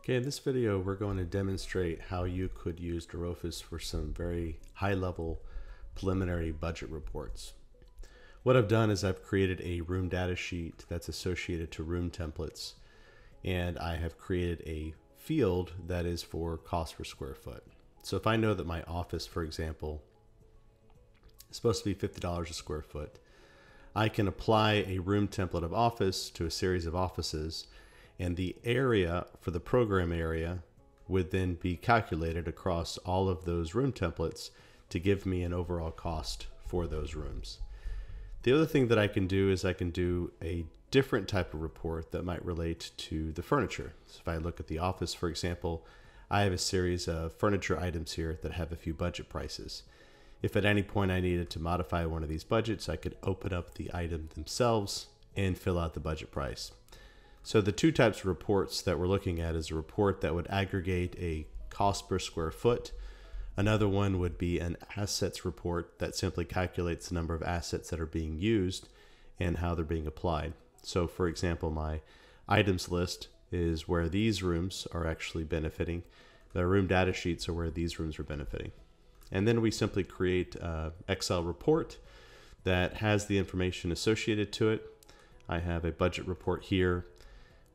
Okay, in this video we're going to demonstrate how you could use dRofus for some very high-level preliminary budget reports. What I've done is I've created a room data sheet that's associated to room templates, and I have created a field that is for cost per square foot. So if I know that my office, for example, is supposed to be $50 a square foot, I can apply a room template of office to a series of offices, and the area for the program area would then be calculated across all of those room templates to give me an overall cost for those rooms. The other thing that I can do is I can do a different type of report that might relate to the furniture. So if I look at the office, for example, I have a series of furniture items here that have a few budget prices. If at any point I needed to modify one of these budgets, I could open up the item themselves and fill out the budget price. So the two types of reports that we're looking at is a report that would aggregate a cost per square foot. Another one would be an assets report that simply calculates the number of assets that are being used and how they're being applied. So for example, my items list is where these rooms are actually benefiting. The room data sheets are where these rooms are benefiting. And then we simply create an Excel report that has the information associated to it. I have a budget report here.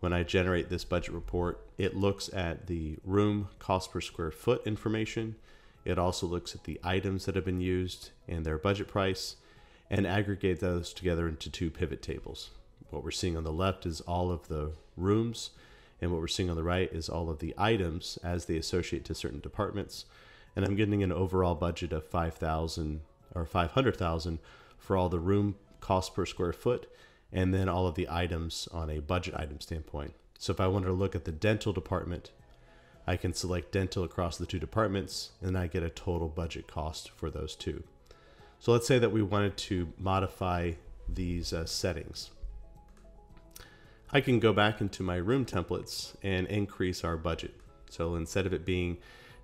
When I generate this budget report, it looks at the room cost per square foot information. It also looks at the items that have been used and their budget price and aggregate those together into two pivot tables. What we're seeing on the left is all of the rooms, and what we're seeing on the right is all of the items as they associate to certain departments. And I'm getting an overall budget of $5,000 or $500,000 for all the room cost per square foot, and then all of the items on a budget item standpoint. So if I wanted to look at the dental department, I can select dental across the two departments, and I get a total budget cost for those two. So let's say that we wanted to modify these settings. I can go back into my room templates and increase our budget. So instead of it being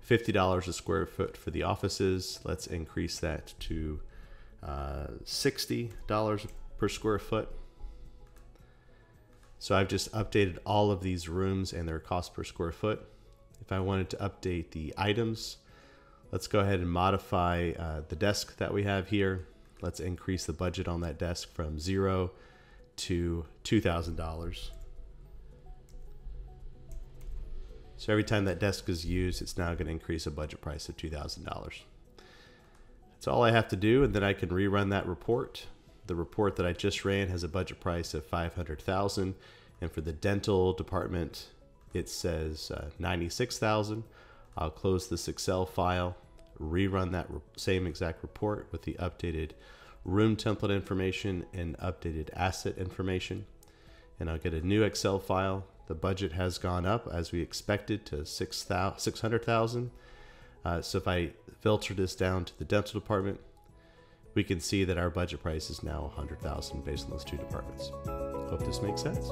$50 a square foot for the offices, let's increase that to $60 per square foot. So I've just updated all of these rooms and their cost per square foot. If I wanted to update the items, let's go ahead and modify the desk that we have here. Let's increase the budget on that desk from $0 to $2,000. So every time that desk is used, it's now going to increase a budget price of $2,000. That's all I have to do, and then I can rerun that report. The report that I just ran has a budget price of $500,000, and for the dental department, it says $96,000. I'll close this Excel file, rerun that same exact report with the updated room template information and updated asset information, and I'll get a new Excel file. The budget has gone up as we expected to $600,000. So if I filter this down to the dental department, we can see that our budget price is now $100,000 based on those two departments. Hope this makes sense.